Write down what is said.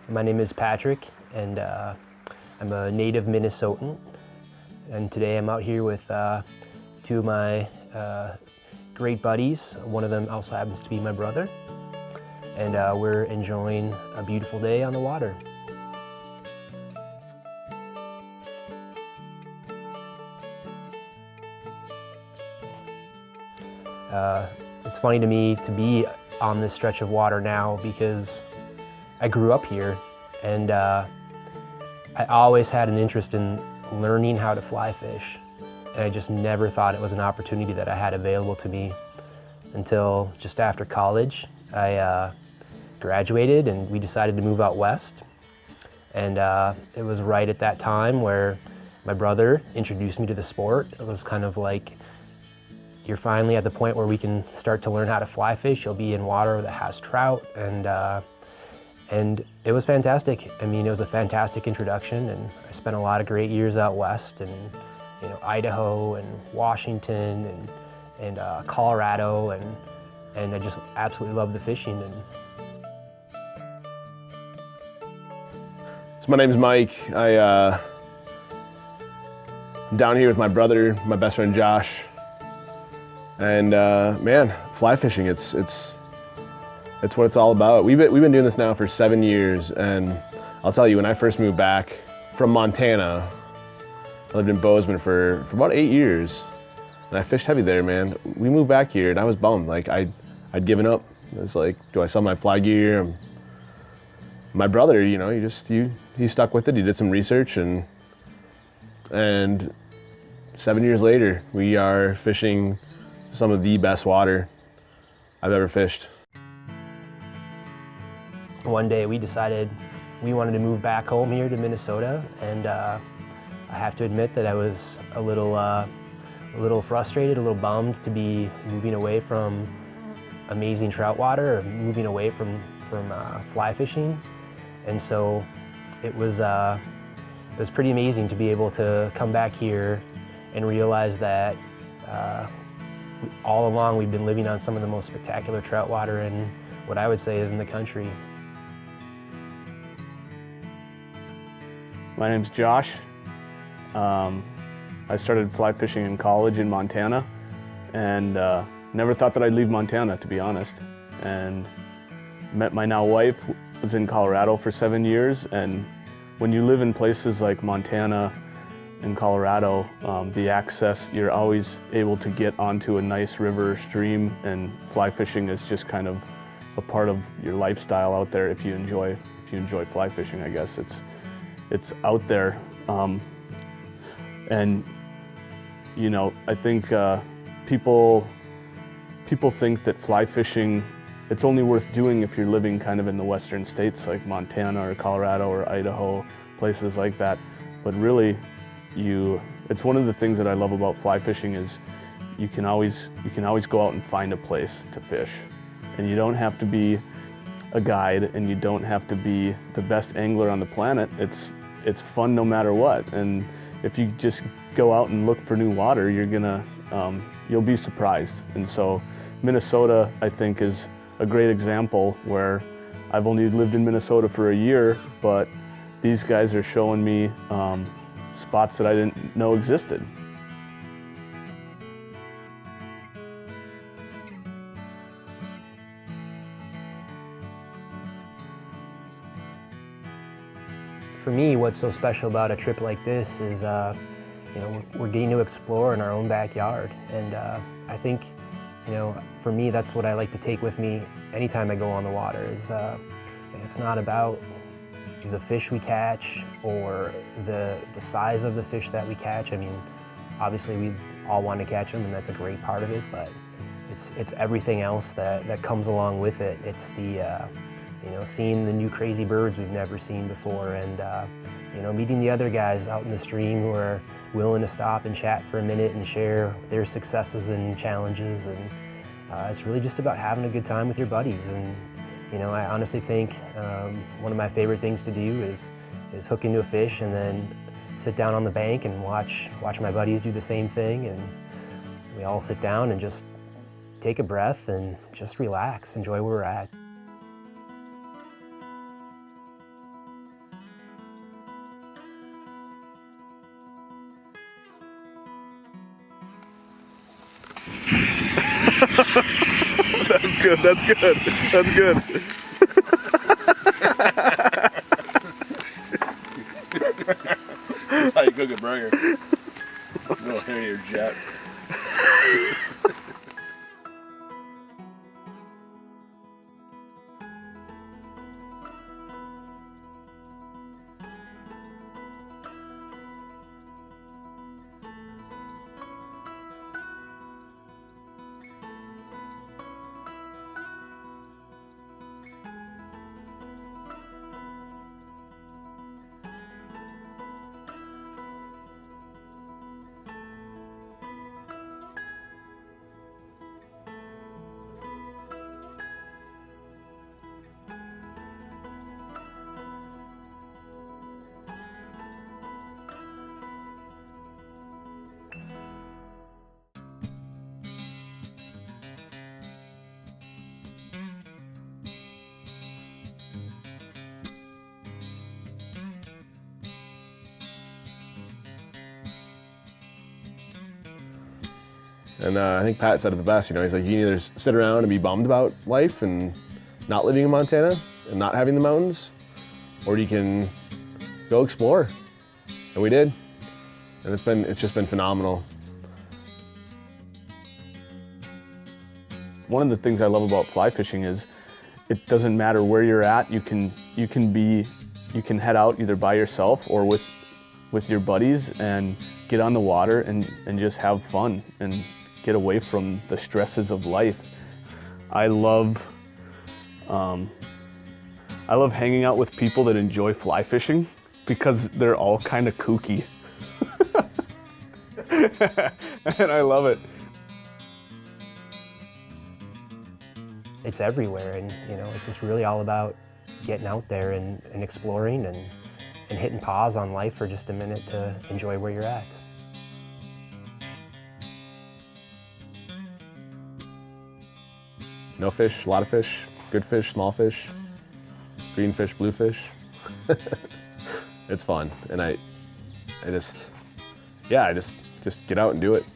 My name is Patrick, and I'm a native Minnesotan. And today I'm out here with two of my great buddies. One of them also happens to be my brother. And we're enjoying a beautiful day on the water. It's funny to me to be on this stretch of water now because I grew up here, and I always had an interest in learning how to fly fish, and I just never thought it was an opportunity that I had available to me until just after college. I graduated and we decided to move out west, and it was right at that time where my brother introduced me to the sport. It was kind of like, you're finally at the point where we can start to learn how to fly fish. You'll be in water that has trout, and it was fantastic. I mean, it was a fantastic introduction, and I spent a lot of great years out west in, Idaho and Washington and Colorado, and I just absolutely loved the fishing. So my name is Mike. I'm down here with my brother, my best friend Josh, and man, fly fishing. It's what it's all about. We've been doing this now for 7 years, and I'll tell you, when I first moved back from Montana, I lived in Bozeman for about 8 years, and I fished heavy there, man. We moved back here, and I was bummed. Like I'd given up. It was like, do I sell my fly gear? My brother, he stuck with it. He did some research, and 7 years later, we are fishing some of the best water I've ever fished. One day we decided we wanted to move back home here to Minnesota, and I have to admit that I was a little frustrated, a little bummed to be moving away from amazing trout water, or moving away from fly fishing. And so it was pretty amazing to be able to come back here and realize that all along we've been living on some of the most spectacular trout water in what I would say is in the country. My name's Josh. I started fly fishing in college in Montana, and never thought that I'd leave Montana, to be honest. And met my now wife, was in Colorado for 7 years, and when you live in places like Montana and Colorado, the access, you're always able to get onto a nice river or stream, and fly fishing is just kind of a part of your lifestyle out there if you enjoy fly fishing, I guess. It's out there, and I think people think that fly fishing, it's only worth doing if you're living kind of in the western states like Montana or Colorado or Idaho, places like that. But really, it's one of the things that I love about fly fishing is you can always go out and find a place to fish, and you don't have to be a guide, and you don't have to be the best angler on the planet. It's fun no matter what, and if you just go out and look for new water, you'll be surprised. And so Minnesota, I think, is a great example where I've only lived in Minnesota for a year, but these guys are showing me spots that I didn't know existed. For me, what's so special about a trip like this is, we're getting to explore in our own backyard. And I think, for me, that's what I like to take with me anytime I go on the water is, it's not about the fish we catch or the size of the fish that we catch. I mean, obviously we all want to catch them, and that's a great part of it, but it's everything else that comes along with it. It's the, seeing the new crazy birds we've never seen before, and meeting the other guys out in the stream who are willing to stop and chat for a minute and share their successes and challenges. And it's really just about having a good time with your buddies. And I honestly think one of my favorite things to do is hook into a fish and then sit down on the bank and watch my buddies do the same thing, and we all sit down and just take a breath and just relax, enjoy where we're at. That's good. That's good. That's good. That's how you cook a burger. Little Harrier jet. And I think Pat said it the best, you know, he's like, you can either sit around and be bummed about life and not living in Montana and not having the mountains, or you can go explore. And we did. And it's just been phenomenal. One of the things I love about fly fishing is it doesn't matter where you're at. You can head out either by yourself or with your buddies and get on the water and just have fun and get away from the stresses of life. I love hanging out with people that enjoy fly fishing because they're all kind of kooky. And I love it. It's everywhere, and you know, it's just really all about getting out there and exploring and hitting pause on life for just a minute to enjoy where you're at. No fish, a lot of fish, good fish, small fish, green fish, blue fish. It's fun, and I just get out and do it.